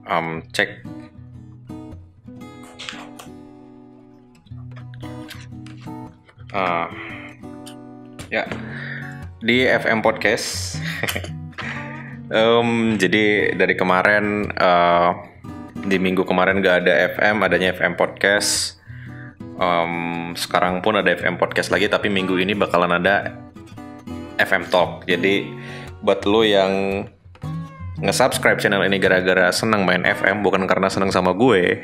Cek. Ah, ya, di FM Podcast. Jadi dari kemarin, di minggu kemarin gak ada FM, adanya FM Podcast. Sekarang pun ada FM Podcast lagi, tapi minggu ini bakalan ada FM Talk. Jadi buat lo yang nge-subscribe channel ini gara-gara seneng main FM, bukan karena seneng sama gue,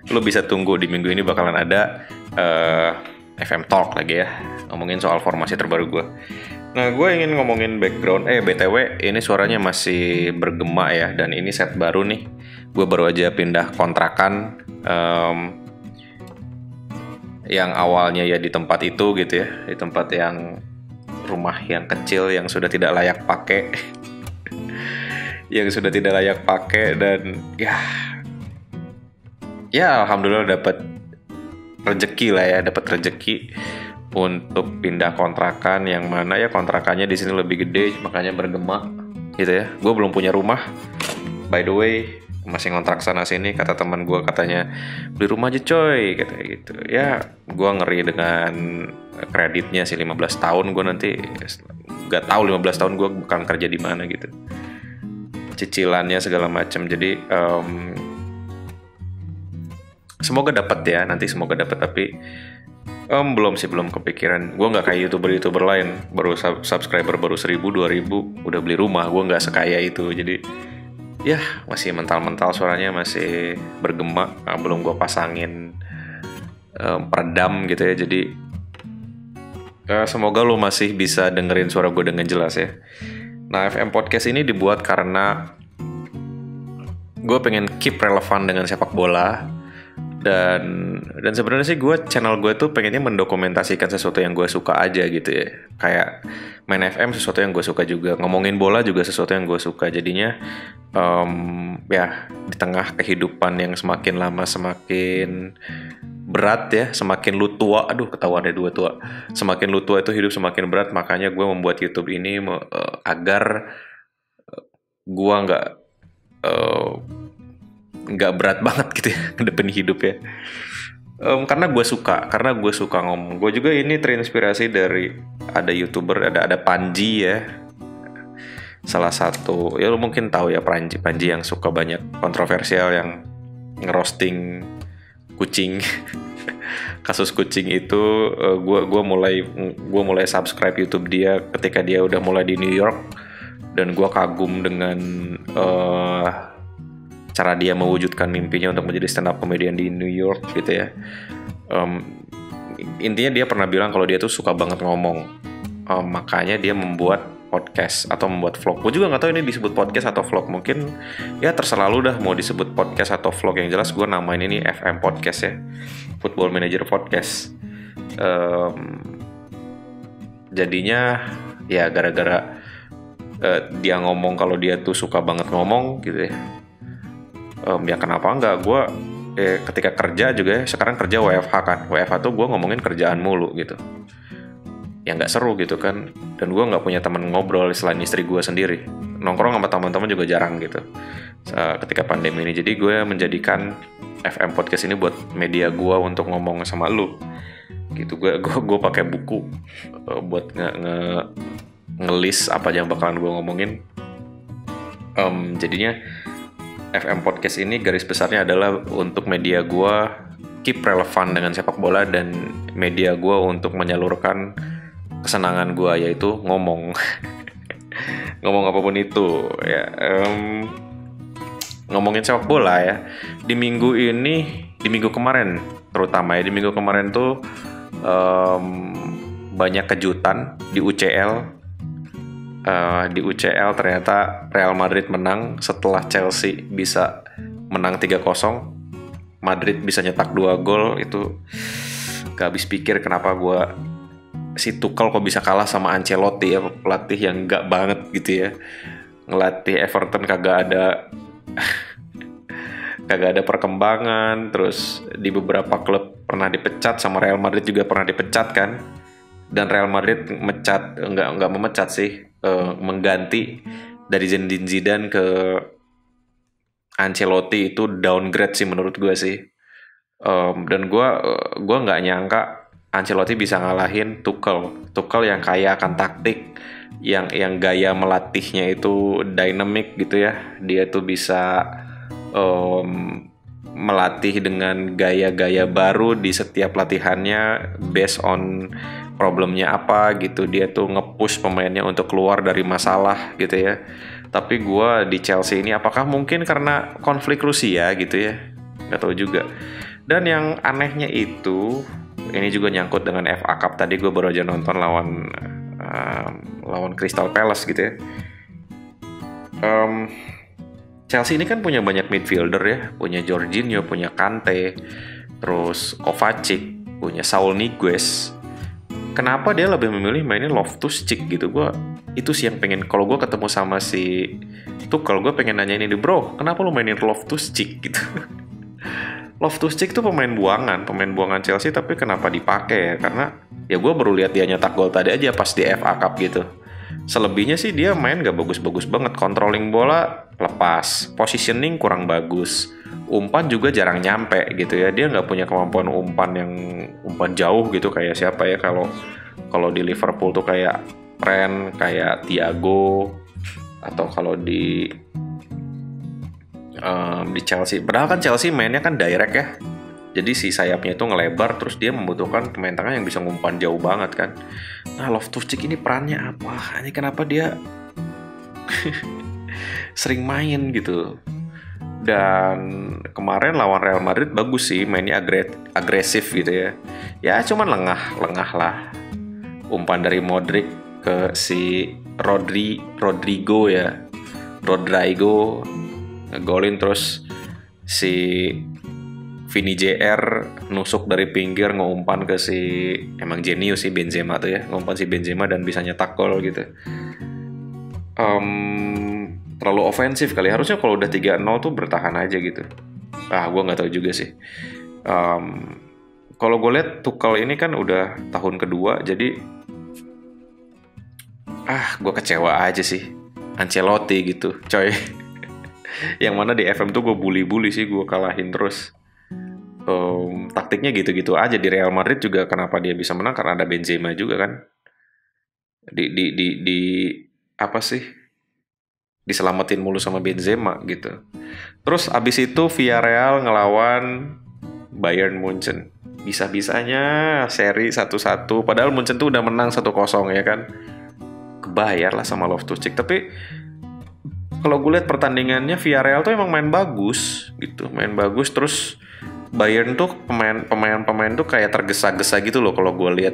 lo bisa tunggu di minggu ini bakalan ada FM Talk lagi ya, ngomongin soal formasi terbaru gue. Nah, gue ingin ngomongin background. BTW, ini suaranya masih bergema ya, dan ini set baru nih. Gue baru aja pindah kontrakan, yang awalnya ya di tempat itu gitu ya, di tempat yang rumah yang kecil yang sudah tidak layak pakai, dan ya alhamdulillah dapat rezeki untuk pindah kontrakan, yang mana ya kontrakannya di sini lebih gede, makanya bergema gitu ya. Gue belum punya rumah, by the way, masih ngontrak sana sini. Kata teman gue, katanya beli rumah aja coy, katanya gitu ya. Gue ngeri dengan kreditnya sih, 15 tahun gue nanti gak tahu 15 tahun gue bakal kerja di mana gitu, cicilannya segala macam. Jadi semoga dapat ya, tapi belum kepikiran. Gue nggak kayak youtuber lain, baru subscriber baru 1000, 2000 udah beli rumah. Gue nggak sekaya itu, jadi ya masih mental suaranya masih bergema. Belum gue pasangin peredam gitu ya. Jadi semoga lo masih bisa dengerin suara gue dengan jelas ya. Nah, FM Podcast ini dibuat karena gue pengen keep relevan dengan sepak bola. Dan sebenarnya sih channel gue tuh pengennya mendokumentasikan sesuatu yang gue suka aja gitu ya. Kayak main FM sesuatu yang gue suka juga, ngomongin bola juga sesuatu yang gue suka. Jadinya ya di tengah kehidupan yang semakin lama semakin berat ya, semakin lu tua, ketahuan ada dua tua, semakin lu tua itu hidup semakin berat. Makanya gue membuat YouTube ini agar gue nggak berat banget gitu ya ngadepin hidup ya. Karena gue suka ngomong. Gue juga ini terinspirasi dari ada YouTuber, ada Panji ya, salah satu ya, lu mungkin tahu ya, Panji yang suka banyak kontroversial, yang ngerosting kucing. Kasus kucing itu, gue mulai subscribe YouTube dia ketika dia udah mulai di New York, dan gue kagum dengan cara dia mewujudkan mimpinya untuk menjadi stand up comedian di New York gitu ya. Intinya dia pernah bilang kalau dia tuh suka banget ngomong, makanya dia membuat podcast atau membuat vlog. Gue juga nggak tahu ini disebut podcast atau vlog, mungkin ya terserah lu dah mau disebut podcast atau vlog. Yang jelas gue namain ini FM Podcast ya, Football Manager Podcast. Jadinya ya gara-gara dia ngomong kalau dia tuh suka banget ngomong gitu ya. Ya kenapa enggak, gue ketika kerja juga ya, sekarang kerja WFH kan, WFH tuh gue ngomongin kerjaan mulu gitu, yang nggak seru gitu kan. Dan gue nggak punya teman ngobrol selain istri gue sendiri, nongkrong sama teman-teman juga jarang gitu ketika pandemi ini. Jadi gue menjadikan FM Podcast ini buat media gue untuk ngomong sama lu gitu. Gue pakai buku buat ngelis apa yang bakalan gue ngomongin. Jadinya FM Podcast ini garis besarnya adalah untuk media gue keep relevan dengan sepak bola, dan media gue untuk menyalurkan kesenangan gue, yaitu ngomong. Ngomong apapun itu ya. Ngomongin sepak bola ya. Di minggu kemarin terutama ya, di minggu kemarin tuh banyak kejutan di UCL. Di UCL ternyata Real Madrid menang setelah Chelsea bisa menang 3-0. Madrid bisa nyetak 2 gol. Itu gak habis pikir kenapa si Tuchel kok bisa kalah sama Ancelotti ya, pelatih yang gak banget gitu ya. Ngelatih Everton kagak ada perkembangan. Terus di beberapa klub pernah dipecat, sama Real Madrid juga pernah dipecat kan. Dan Real Madrid nggak memecat sih, mengganti dari Zinedine Zidane ke Ancelotti itu downgrade sih menurut gue sih. Dan gue nggak nyangka Ancelotti bisa ngalahin Tuchel yang kaya akan taktik, yang gaya melatihnya itu dynamic gitu ya. Dia tuh bisa melatih dengan gaya-gaya baru di setiap latihannya based on problemnya apa gitu. Dia tuh nge-push pemainnya untuk keluar dari masalah gitu ya. Tapi gue di Chelsea ini apakah mungkin karena konflik Rusia gitu ya, nggak tahu juga. Dan yang anehnya itu, ini juga nyangkut dengan FA Cup. Tadi gue baru aja nonton lawan Crystal Palace gitu ya. Chelsea ini kan punya banyak midfielder ya, punya Jorginho, punya Kante, terus Kovacic, punya Saul Niguez. Kenapa dia lebih memilih mainin Loftus-Cheek gitu? Gue itu sih yang pengen, kalau gue ketemu sama si Tuchel, gue pengen nanya ini, bro, kenapa lu mainin Loftus-Cheek gitu? Loftus-Cheek tuh pemain buangan Chelsea, tapi kenapa dipakai ya? Karena ya gue baru lihat dia nyetak gol tadi aja pas di FA Cup gitu. Selebihnya sih dia main gak bagus-bagus banget. Controlling bola lepas, positioning kurang bagus, umpan juga jarang nyampe gitu ya. Dia nggak punya kemampuan umpan jauh gitu kayak siapa ya, kalau di Liverpool tuh kayak Trent, kayak Thiago, atau kalau di Chelsea. Padahal kan Chelsea mainnya kan direct ya. Jadi si sayapnya itu ngelebar, terus dia membutuhkan pemain tengah yang bisa ngumpan jauh banget kan. Nah, Loftus-Cheek ini perannya apa? Ini kenapa dia sering main gitu. Dan kemarin lawan Real Madrid bagus sih, mainnya agresif gitu ya. Ya cuman lengah lah. Umpan dari Modric ke si Rodrigo ngegolin, terus si Vini JR nusuk dari pinggir ngumpan ke si, emang jenius sih Benzema tuh ya, ngumpan si Benzema dan bisa nyetak gol gitu. Terlalu ofensif kali, harusnya kalau udah 3-0 tuh bertahan aja gitu. Gue nggak tahu juga sih. Kalau gue lihat Tuchel ini kan udah tahun kedua, jadi gue kecewa aja sih Ancelotti gitu coy. Yang mana di FM tuh gue bully sih, gue kalahin terus. Taktiknya gitu-gitu aja. Di Real Madrid juga kenapa dia bisa menang, karena ada Benzema juga kan. Di apa sih, diselamatin mulu sama Benzema gitu. Terus abis itu Villarreal ngelawan Bayern Munchen. Bisa-bisanya seri 1-1, padahal Munchen tuh udah menang 1-0 ya kan. Kebayar lah sama Loftus-Cheek. Tapi kalau gue lihat pertandingannya Villarreal tuh emang main bagus gitu, terus Bayern tuh pemain tuh kayak tergesa-gesa gitu loh. Kalau gue lihat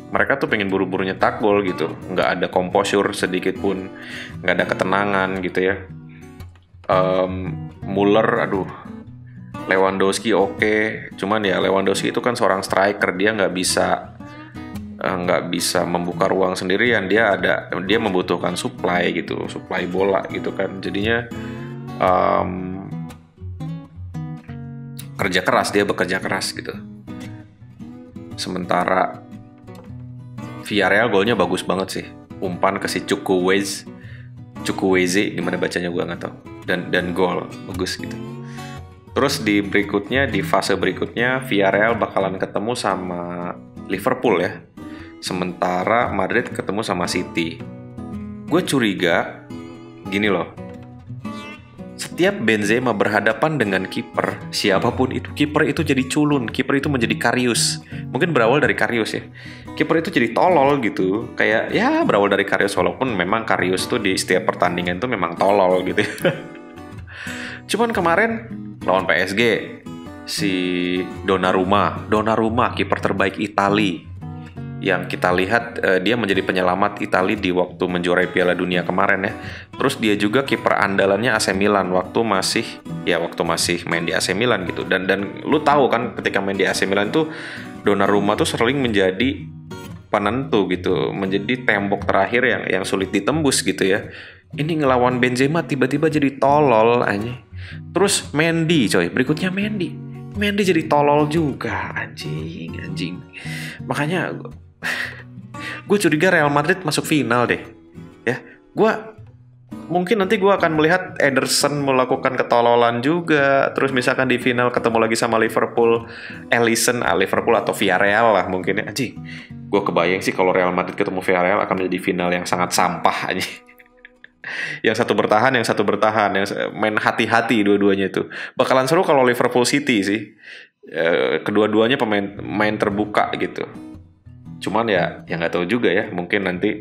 mereka tuh pengen buru-buru nyetak gol gitu, nggak ada composure sedikit pun, nggak ada ketenangan gitu ya. Muller, Lewandowski oke. Cuman ya Lewandowski itu kan seorang striker, dia nggak bisa membuka ruang sendirian. Dia membutuhkan supply bola gitu kan. Jadinya bekerja keras gitu. Sementara Villarreal golnya bagus banget sih, umpan ke si Chukwueze, gimana bacanya gue nggak tahu, dan gol bagus gitu. Terus di fase berikutnya Villarreal bakalan ketemu sama Liverpool ya, sementara Madrid ketemu sama City. Gue curiga gini loh, setiap Benzema berhadapan dengan kiper, siapapun itu, kiper itu jadi culun, kiper itu menjadi Karius. Mungkin berawal dari Karius ya. Kiper itu jadi tolol gitu. Kayak ya berawal dari Karius, walaupun memang Karius tuh di setiap pertandingan tuh memang tolol gitu. Cuman kemarin lawan PSG, si Donnarumma, kiper terbaik Italia, yang kita lihat dia menjadi penyelamat Italia di waktu menjuarai Piala Dunia kemarin ya. Terus dia juga kiper andalannya AC Milan waktu masih main di AC Milan gitu. Dan lu tahu kan ketika main di AC Milan tuh Donnarumma tuh sering menjadi penentu gitu, menjadi tembok terakhir yang sulit ditembus gitu ya. Ini ngelawan Benzema tiba-tiba jadi tolol aja. Terus Mendy berikutnya Mendy jadi tolol juga, anjing. Makanya gue curiga Real Madrid masuk final deh ya. Gue mungkin nanti gue akan melihat Ederson melakukan ketololan juga. Terus misalkan di final ketemu lagi sama Liverpool, Liverpool atau Villarreal lah mungkin ya. Anjing, gue kebayang sih kalau Real Madrid ketemu Villarreal akan menjadi final yang sangat sampah aja. Yang satu bertahan, yang main hati-hati dua-duanya itu. Bakalan seru kalau Liverpool City sih. Kedua-duanya main terbuka gitu. Cuman ya nggak tahu juga ya. Mungkin nanti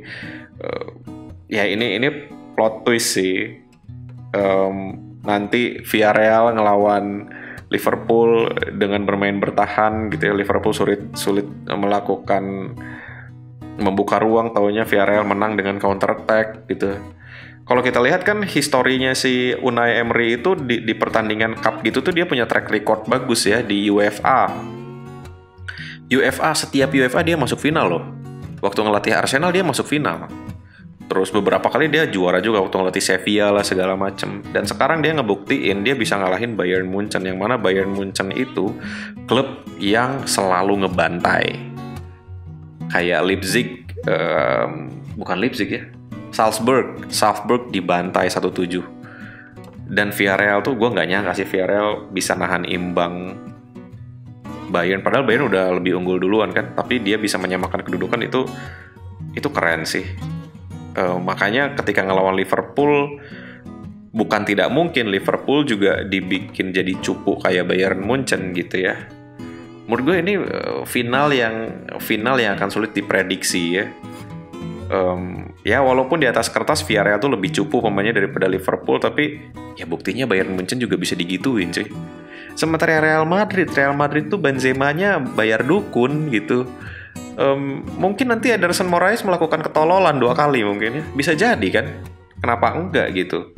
ya ini plot twist sih. Nanti Villarreal ngelawan Liverpool dengan bermain bertahan gitu ya. Liverpool sulit membuka ruang, taunya Villarreal menang dengan counter attack gitu. Kalau kita lihat kan historinya si Unai Emery itu di pertandingan cup gitu tuh dia punya track record bagus ya di UEFA. Setiap UEFA dia masuk final loh. Waktu ngelatih Arsenal dia masuk final. Terus beberapa kali dia juara juga waktu ngelatih Sevilla lah segala macem. Dan sekarang dia ngebuktiin dia bisa ngalahin Bayern Munchen. Yang mana Bayern Munchen itu klub yang selalu ngebantai. Kayak Leipzig, bukan Leipzig ya, Salzburg dibantai 1-7. Dan Villarreal tuh gue nggak nyangka sih Villarreal bisa nahan imbang Bayern. Padahal Bayern udah lebih unggul duluan kan. Tapi dia bisa menyamakan kedudukan itu keren sih. Makanya ketika ngelawan Liverpool, bukan tidak mungkin Liverpool juga dibikin jadi cupu kayak Bayern Munchen gitu ya. Menurut gue ini final yang akan sulit diprediksi ya. Ya walaupun di atas kertas Villarreal tuh lebih cupu pemainnya daripada Liverpool, tapi ya buktinya Bayern Munchen juga bisa digituin cuy. Sementara Real Madrid tuh Benzemanya bayar dukun gitu. Mungkin nanti Ederson Moraes melakukan ketololan 2 kali mungkin ya. Bisa jadi kan. Kenapa enggak gitu.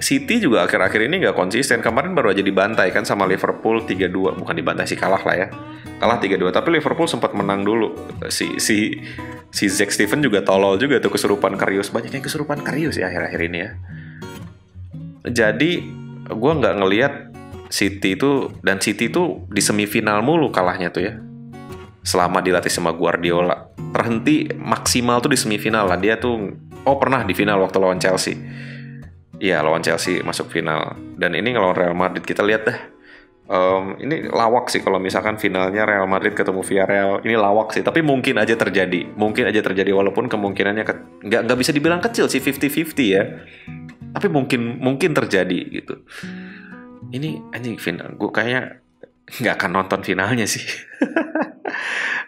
City juga akhir-akhir ini nggak konsisten. Kemarin baru aja dibantai kan sama Liverpool 3-2. Bukan dibantai sih, kalah lah ya. Kalah 3-2. Tapi Liverpool sempat menang dulu. Si Zack Steven juga tolol juga tuh, kesurupan Karius. Banyak yang kesurupan Karius ya akhir-akhir ini ya. Jadi gue nggak ngelihat City itu di semifinal mulu kalahnya tuh ya. Selama dilatih sama Guardiola, terhenti maksimal tuh di semifinal lah. Dia tuh pernah di final waktu lawan Chelsea. Iya, lawan Chelsea masuk final. Dan ini ngelawan Real Madrid, kita lihat dah. Ini lawak sih kalau misalkan finalnya Real Madrid ketemu Villarreal. Ini lawak sih, tapi mungkin aja terjadi walaupun kemungkinannya nggak bisa dibilang kecil sih, 50-50 ya. Tapi mungkin terjadi gitu. Ini anjing final, gue kayaknya nggak akan nonton finalnya sih.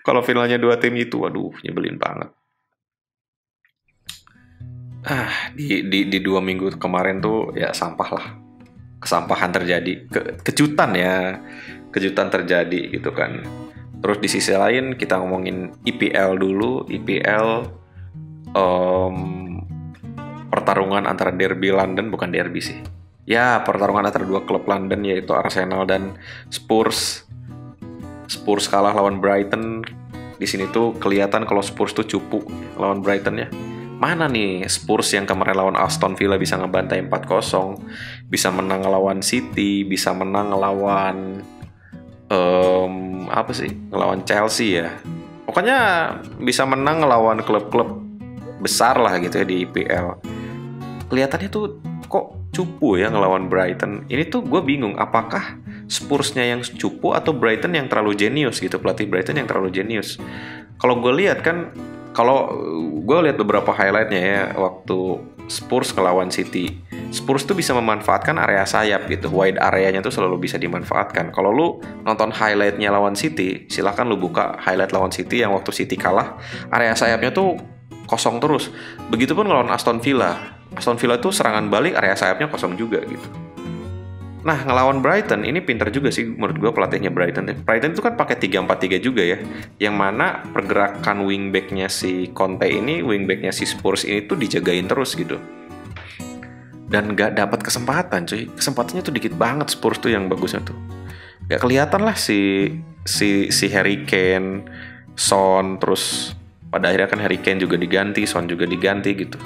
Kalau finalnya 2 tim itu, waduh, nyebelin banget. Di 2 minggu kemarin tuh ya sampah lah. Kesampahan terjadi, kejutan terjadi gitu kan. Terus di sisi lain kita ngomongin IPL dulu. IPL pertarungan antara derby London, bukan derby sih. Ya, pertarungan antara 2 klub London yaitu Arsenal dan Spurs. Spurs kalah lawan Brighton. Di sini tuh kelihatan kalau Spurs tuh cupu lawan Brighton ya. Mana nih Spurs yang kemarin lawan Aston Villa bisa ngebantai 4-0, bisa menang ngelawan City, bisa menang ngelawan ngelawan Chelsea ya. Pokoknya bisa menang ngelawan klub-klub besar lah gitu ya di IPL. Kelihatannya tuh kok cupu ya ngelawan Brighton. Ini tuh gue bingung, apakah Spursnya yang cupu atau Brighton yang terlalu jenius gitu, pelatih Brighton yang terlalu jenius. Kalau gue lihat beberapa highlightnya ya waktu Spurs ngelawan City. Spurs tuh bisa memanfaatkan area sayap gitu, wide areanya tuh selalu bisa dimanfaatkan. Kalau lu nonton highlightnya lawan City, silahkan lu buka highlight lawan City yang waktu City kalah, area sayapnya tuh kosong terus. Begitupun ngelawan Aston Villa. Aston Villa tuh serangan balik area sayapnya kosong juga gitu. Nah, ngelawan Brighton ini pinter juga sih menurut gue pelatihnya Brighton. Brighton itu kan pakai 3-4-3 juga ya. Yang mana pergerakan wingbacknya si Conte ini, wingbacknya si Spurs ini tuh dijagain terus gitu. Dan gak dapat kesempatan cuy. Kesempatannya tuh dikit banget Spurs tuh yang bagusnya tuh. Gak kelihatan lah si Harry Kane, Son, terus pada akhirnya kan Harry Kane juga diganti, Son juga diganti gitu.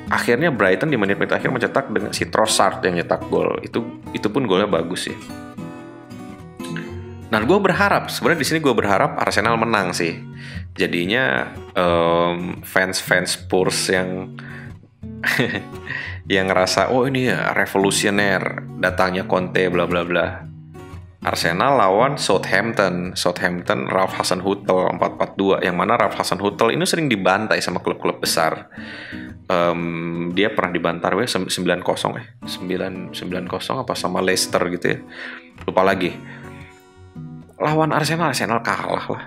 Akhirnya Brighton di menit-menit akhir mencetak dengan si Trossard yang nyetak gol. Itu pun golnya bagus sih. Nah, gue berharap Arsenal menang sih. Jadinya fans Spurs yang yang ngerasa oh ini ya revolusioner datangnya Conte bla bla bla. Arsenal lawan Southampton Ralph Hasenhüttl 4-4-2, yang mana Ralph Hasenhüttl ini sering dibantai sama klub-klub besar. Dia pernah dibantar 9-0 9-0 apa sama Leicester gitu ya, lupa lagi. Lawan Arsenal kalah lah.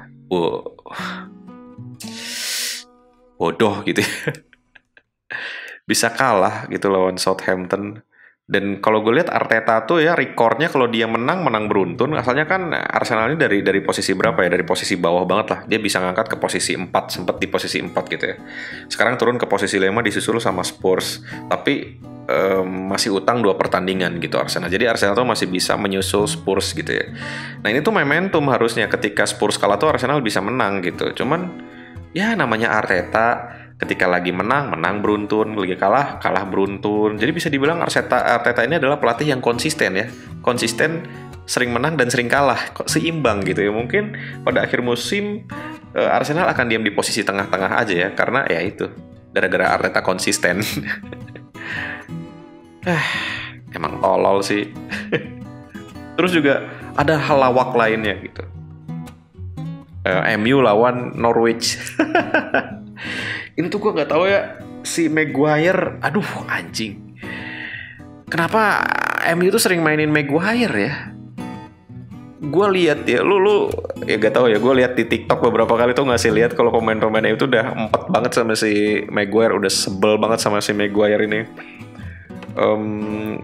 Bodoh gitu ya. Bisa kalah gitu lawan Southampton. Dan kalau gue lihat Arteta tuh ya rekornya kalau dia menang beruntun. Asalnya kan Arsenal ini dari posisi berapa ya? Dari posisi bawah banget lah. Dia bisa ngangkat ke posisi 4, sempat di posisi 4 gitu ya. Sekarang turun ke posisi 5 disusul sama Spurs. Tapi masih utang 2 pertandingan gitu Arsenal. Jadi Arsenal tuh masih bisa menyusul Spurs gitu ya. Nah ini tuh momentum harusnya ketika Spurs kalah tuh Arsenal bisa menang gitu. Cuman ya namanya Arteta, ketika lagi menang beruntun, lagi kalah beruntun. Jadi bisa dibilang Arteta ini adalah pelatih yang konsisten ya. Konsisten, sering menang dan sering kalah, kok seimbang gitu ya. Mungkin pada akhir musim Arsenal akan diam di posisi tengah-tengah aja ya, karena ya itu gara-gara Arteta konsisten. Emang tolol sih. Terus juga ada hal lawak lainnya gitu. MU lawan Norwich. Ini tuh gue nggak tahu ya, si Maguire, aduh anjing. Kenapa MU tuh sering mainin Maguire ya? Gue lihat ya, lu ya gak tahu ya. Gue lihat di TikTok beberapa kali tuh ngasih lihat kalau pemain-pemain itu udah empet banget sama si Maguire, udah sebel banget sama si Maguire ini.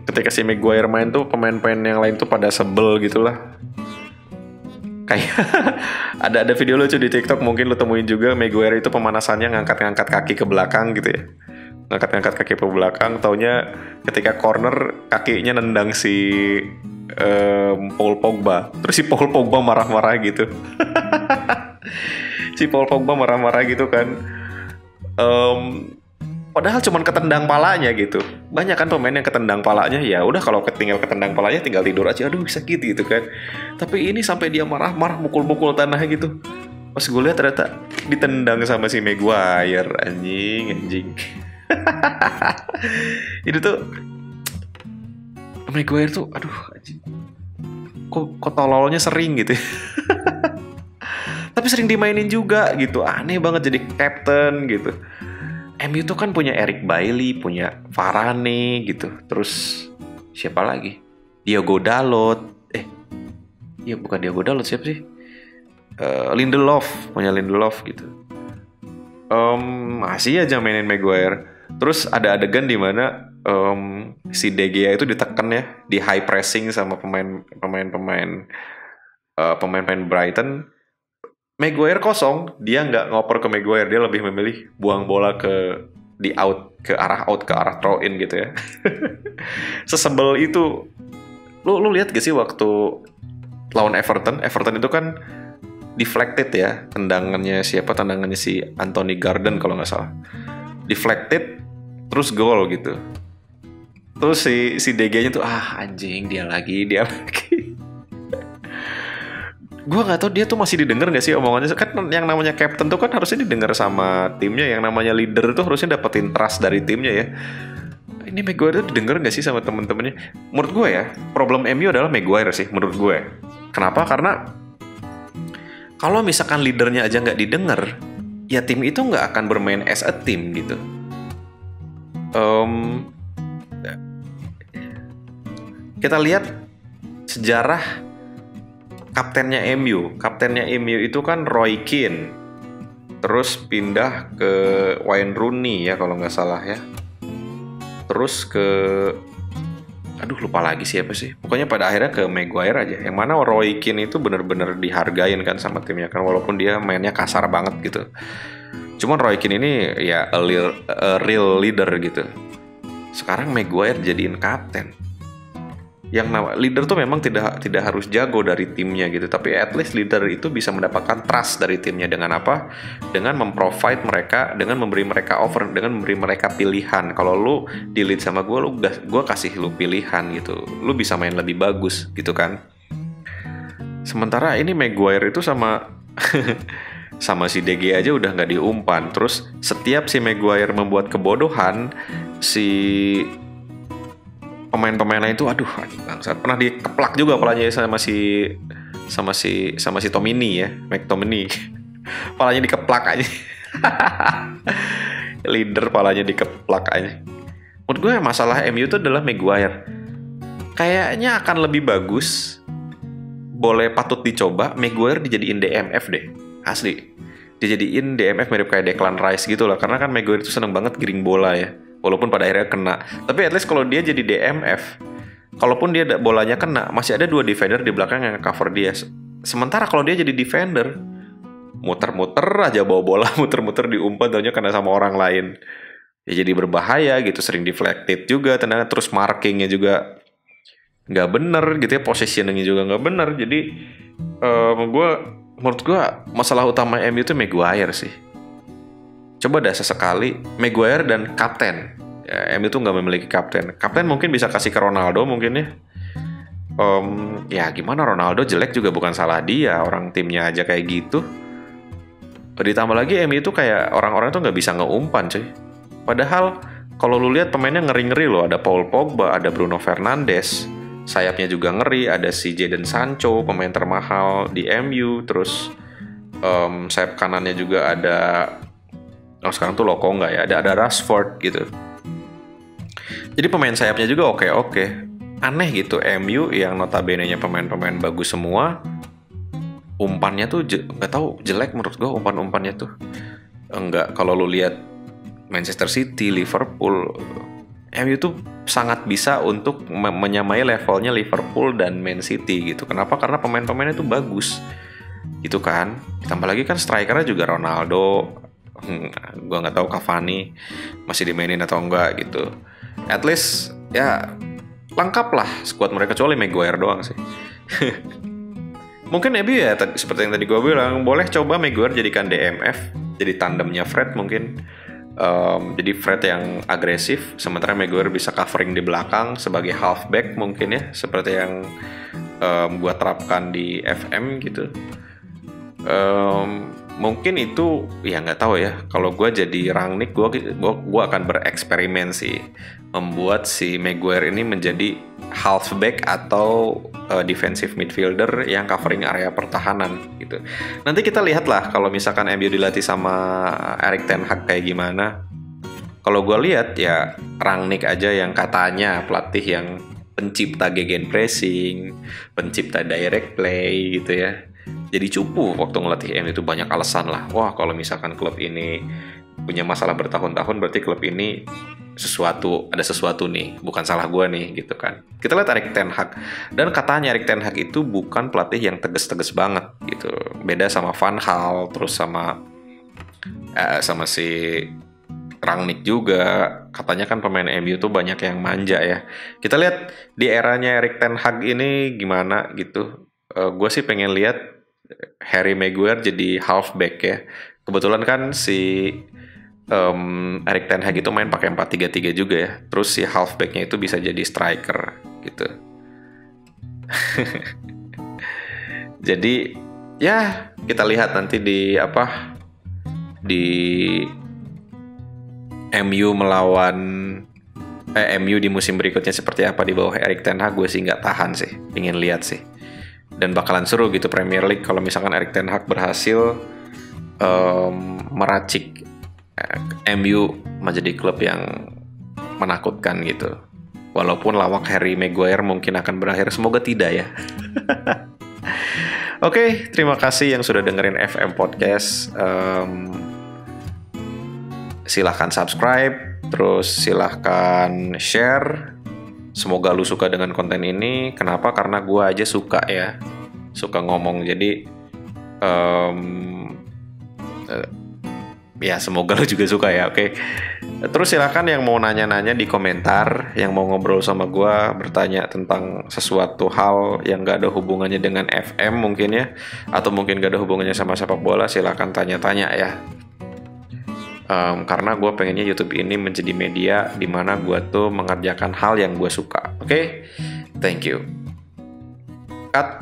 Ketika si Maguire main tuh pemain-pemain yang lain tuh pada sebel gitulah. Kayak ada video lucu di TikTok, mungkin lo temuin juga. Maguire itu pemanasannya ngangkat-ngangkat kaki ke belakang gitu ya, ngangkat-ngangkat kaki ke belakang. Taunya ketika corner kakinya nendang si Paul Pogba. Terus si Paul Pogba marah-marah gitu. Si Paul Pogba marah-marah gitu kan. Padahal cuman ketendang palanya gitu. Banyak kan pemain yang ketendang palanya, ya udah kalau tinggal ketendang palanya tinggal tidur aja, aduh sakit gitu kan. Tapi ini sampai dia marah-marah mukul-mukul tanah gitu. Pas gue lihat ternyata ditendang sama si Maguire, anjing. Itu tuh Maguire tuh aduh anjing. Kok tololnya sering gitu. Tapi sering dimainin juga gitu. Aneh banget jadi captain gitu. MU tuh kan punya Eric Bailly, punya Varane gitu. Terus siapa lagi? Diogo Dalot. Iya bukan Diogo Dalot, siapa sih? Lindelof, punya Lindelof gitu. Masih aja mainin Maguire. Terus ada adegan di mana si De Gea itu ditekan ya, di high pressing sama pemain Brighton. Maguire kosong, dia nggak ngoper ke Maguire, dia lebih memilih buang bola ke arah throw in gitu ya. Sesebel itu. Lu lihat gak sih waktu lawan Everton itu kan deflected ya, tendangannya si Anthony Gordon kalau nggak salah. Deflected terus gol gitu. Terus si De Gea-nya tuh anjing dia lagi. Gue gak tahu dia tuh masih didengar gak sih omongannya. Kan yang namanya captain tuh kan harusnya didengar sama timnya. Yang namanya leader tuh harusnya dapetin trust dari timnya ya. Ini Maguire tuh didengar gak sih sama temen-temennya? Menurut gue ya, problem MU adalah Maguire sih menurut gue. Kenapa? Karena kalau misalkan leadernya aja gak didengar, ya tim itu gak akan bermain as a team gitu. Kita lihat sejarah kaptennya MU itu kan Roy Keane, terus pindah ke Wayne Rooney ya kalau nggak salah ya, terus ke lupa lagi siapa sih, pokoknya pada akhirnya ke Maguire aja, yang mana Roy Keane itu benar-benar dihargain kan sama timnya kan, walaupun dia mainnya kasar banget gitu. Cuman Roy Keane ini ya a real leader gitu. Sekarang Maguire jadiin kapten. Yang leader tuh memang tidak harus jago dari timnya gitu, tapi at least leader itu bisa mendapatkan trust dari timnya dengan apa? Dengan memprovide mereka, dengan memberi mereka offer, dengan memberi mereka pilihan. Kalau lu di lead sama gue kasih lu pilihan gitu, lu bisa main lebih bagus gitu kan. Sementara ini Maguire itu sama sama si De Gea aja udah nggak diumpan. Terus setiap si Maguire membuat kebodohan, si pemain-pemainnya itu aduh bangsat, pernah dikeplak juga palanya sama si Tomini ya, McTominay. Palanya dikeplak aja. Leader palanya dikeplak aja. Menurut gue masalah MU itu adalah Maguire. Kayaknya akan lebih bagus, boleh patut dicoba Maguire dijadiin DMF deh. Asli. Dijadiin DMF mirip kayak Declan Rice gitu lah. Karena kan Maguire itu seneng banget giring bola ya. Walaupun pada akhirnya kena. Tapi at least kalau dia jadi DMF, kalaupun dia bolanya kena, masih ada 2 defender di belakang yang cover dia. Sementara kalau dia jadi defender, muter-muter aja bawa bola, muter-muter diumpan, taunya kena sama orang lain. Ya jadi berbahaya gitu, sering deflected juga, terus markingnya juga nggak bener gitu ya, positioningnya juga nggak bener. Jadi menurut gue masalah utama MU itu Maguire sih. Coba dah sesekali Maguire dan kapten. Ya, MU itu nggak memiliki kapten. Kapten mungkin bisa kasih ke Ronaldo mungkin ya. Ya gimana, Ronaldo jelek juga bukan salah dia, orang timnya aja kayak gitu. Ditambah lagi MU itu kayak orang-orang tuh nggak bisa ngeumpan cuy. Padahal kalau lu lihat pemainnya ngeri-ngeri loh. Ada Paul Pogba, ada Bruno Fernandes, sayapnya juga ngeri. Ada si Jadon Sancho, pemain termahal di MU. Terus sayap kanannya juga ada, sekarang tuh Loko nggak ya, ada Rashford gitu. Jadi pemain sayapnya juga oke. Aneh gitu, MU yang notabene-nya pemain-pemain bagus semua, umpannya tuh nggak tahu jelek menurut gue umpan-umpannya tuh. Enggak, kalau lu lihat Manchester City, Liverpool, MU tuh sangat bisa untuk menyamai levelnya Liverpool dan Man City gitu. Kenapa? Karena pemain-pemainnya tuh bagus gitu kan. Ditambah lagi kan strikernya juga Ronaldo, gue nggak tahu Cavani masih dimainin atau enggak gitu. At least ya lengkap lah squad mereka, kecuali Maguire doang sih. Mungkin MU ya seperti yang tadi gue bilang, boleh coba Maguire jadikan DMF, jadi tandemnya Fred mungkin. Jadi Fred yang agresif, sementara Maguire bisa covering di belakang sebagai halfback mungkin ya, seperti yang gue terapkan di FM gitu. Mungkin itu ya nggak tahu ya. Kalau gue jadi Rangnick, gue akan bereksperimen sih, membuat si Maguire ini menjadi halfback atau defensive midfielder yang covering area pertahanan gitu. Nanti kita lihat lah kalau misalkan MU dilatih sama Erik ten Hag kayak gimana. Kalau gue lihat ya Rangnick aja yang katanya pelatih yang pencipta gegenpressing, pencipta direct play gitu ya. Jadi cupu waktu ngelatih MU itu banyak alasan lah. Wah, kalau misalkan klub ini punya masalah bertahun-tahun, berarti klub ini ada sesuatu nih, bukan salah gue nih gitu kan. Kita lihat Erik ten Hag, dan katanya Erik ten Hag itu bukan pelatih yang tegas-tegas banget gitu. Beda sama Van Gaal, terus sama si Rangnick juga. Katanya kan pemain MU tuh banyak yang manja ya. Kita lihat di eranya Erik ten Hag ini gimana gitu. Gue sih pengen lihat Harry Maguire jadi halfback ya. Kebetulan kan si Erik ten Hag itu main pakai 4-3-3 juga ya. Terus si halfbacknya itu bisa jadi striker gitu. Jadi ya kita lihat nanti di MU melawan MU di musim berikutnya seperti apa di bawah Erik ten Hag. Gue sih nggak tahan sih, ingin lihat sih. Dan bakalan seru gitu Premier League kalau misalkan Erik ten Hag berhasil meracik MU menjadi klub yang menakutkan gitu. Walaupun lawak Harry Maguire mungkin akan berakhir, semoga tidak ya. Oke, terima kasih yang sudah dengerin FM Podcast. Silahkan subscribe, terus silahkan share. Semoga lu suka dengan konten ini. Kenapa? Karena gue aja suka ya, suka ngomong. Jadi ya semoga lu juga suka ya. Oke. Terus silahkan yang mau nanya-nanya di komentar, yang mau ngobrol sama gue, bertanya tentang sesuatu hal yang gak ada hubungannya dengan FM mungkin ya, atau mungkin gak ada hubungannya sama sepak bola, silahkan tanya-tanya ya. Karena gue pengennya YouTube ini menjadi media di mana gue tuh mengerjakan hal yang gue suka. Oke? Thank you. Cut.